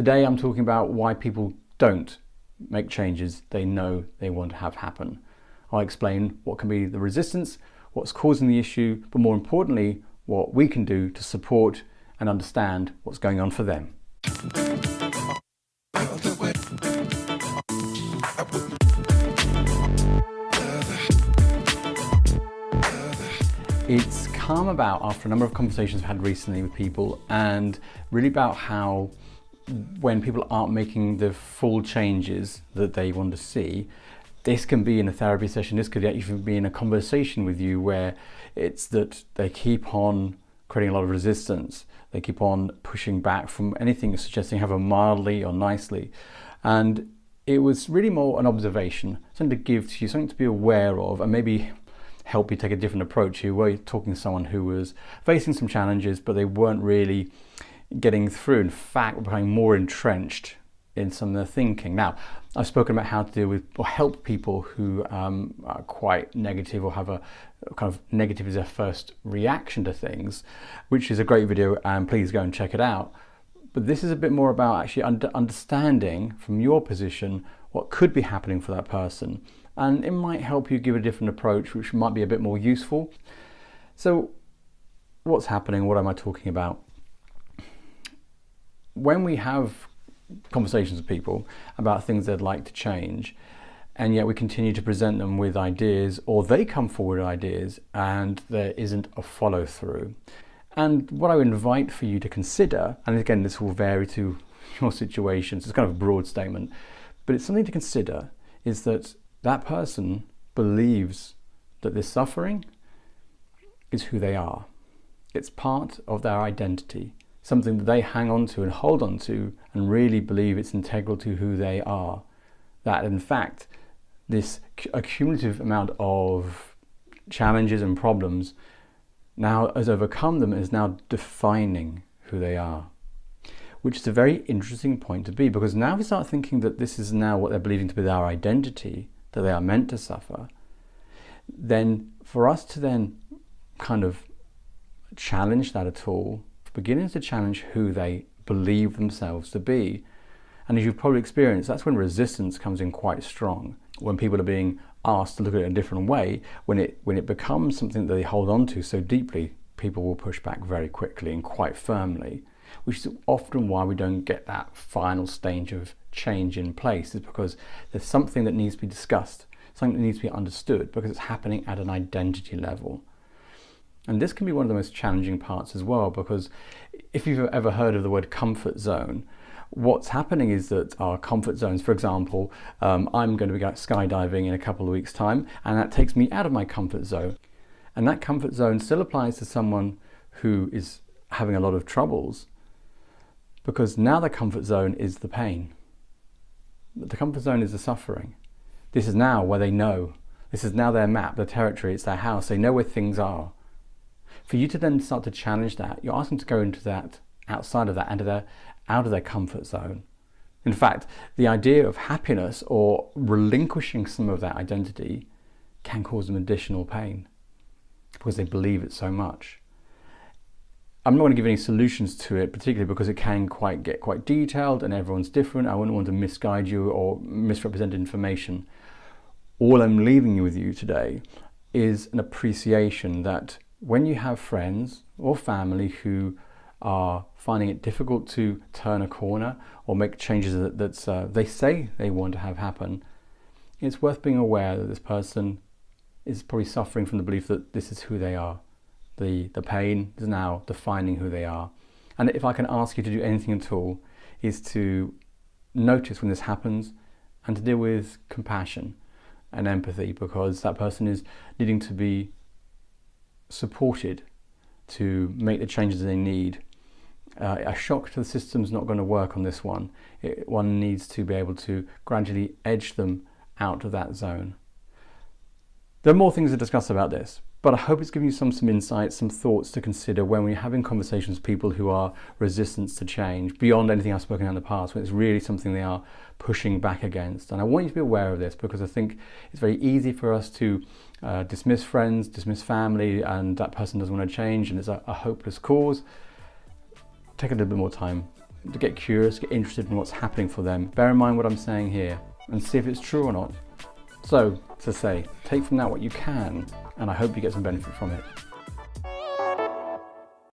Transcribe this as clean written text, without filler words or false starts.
Today I'm talking about why people don't make changes they know they want to have happen. I'll explain what can be the resistance, what's causing the issue, but more importantly, what we can do to support and understand what's going on for them. It's come about after a number of conversations I've had recently with people, and really about how when people aren't making the full changes that they want to see, this can be in a therapy session, this could actually be in a conversation with you where it's that they keep on creating a lot of resistance, they keep on pushing back from anything suggesting have a mildly or nicely. And it was really more an observation, something to give to you, something to be aware of, and maybe help you take a different approach. You were talking to someone who was facing some challenges, but they weren't really getting through. In fact, were becoming more entrenched in some of their thinking. Now, I've spoken about how to deal with or help people who are quite negative or have a kind of negative as their first reaction to things, which is a great video, and please go and check it out. But this is a bit more about actually understanding from your position what could be happening for that person. And it might help you give a different approach, which might be a bit more useful. So what's happening? What am I talking about? When we have conversations with people about things they'd like to change, and yet we continue to present them with ideas, or they come forward with ideas and there isn't a follow through. And what I would invite for you to consider, and again this will vary to your situations, it's kind of a broad statement, but it's something to consider, is that that person believes that this suffering is who they are. It's part of their identity, something that they hang on to and hold on to and really believe it's integral to who they are. That in fact, this accumulative amount of challenges and problems now has overcome them and is now defining who they are. Which is a very interesting point to be, because now we start thinking that this is now what they're believing to be their identity, that they are meant to suffer, then for us to then kind of challenge that at all, beginning to challenge who they believe themselves to be. And as you've probably experienced, that's when resistance comes in quite strong. When people are being asked to look at it in a different way, when it becomes something that they hold on to so deeply, people will push back very quickly and quite firmly, which is often why we don't get that final stage of change in place, is because there's something that needs to be discussed, something that needs to be understood, because it's happening at an identity level. And this can be one of the most challenging parts as well, because if you've ever heard of the word comfort zone, what's happening is that our comfort zones, for example, I'm going to be skydiving in a couple of weeks' time, and that takes me out of my comfort zone. And that comfort zone still applies to someone who is having a lot of troubles, because now the comfort zone is the pain. The comfort zone is the suffering. This is now where they know. This is now their map, their territory, it's their house. They know where things are. For you to then start to challenge that, you're asking to go into that, outside of that, out of their comfort zone. In fact, the idea of happiness or relinquishing some of that identity can cause them additional pain because they believe it so much. I'm not going to give any solutions to it, particularly because it can get quite detailed and everyone's different. I wouldn't want to misguide you or misrepresent information. All I'm leaving you with you today is an appreciation that when you have friends or family who are finding it difficult to turn a corner or make changes that they say they want to have happen, it's worth being aware that this person is probably suffering from the belief that this is who they are. The pain is now defining who they are. And if I can ask you to do anything at all, is to notice when this happens and to deal with compassion and empathy, because that person is needing to be supported to make the changes they need. A shock to the system is not going to work on this one. One needs to be able to gradually edge them out of that zone. There are more things to discuss about this, but I hope it's given you some insights, some thoughts to consider when we're having conversations with people who are resistant to change, beyond anything I've spoken about in the past, when it's really something they are pushing back against. And I want you to be aware of this, because I think it's very easy for us to dismiss friends, dismiss family, and that person doesn't want to change and it's a hopeless cause. Take a little bit more time, to get curious, get interested in what's happening for them. Bear in mind what I'm saying here and see if it's true or not. So, to say, take from that what you can, and I hope you get some benefit from it.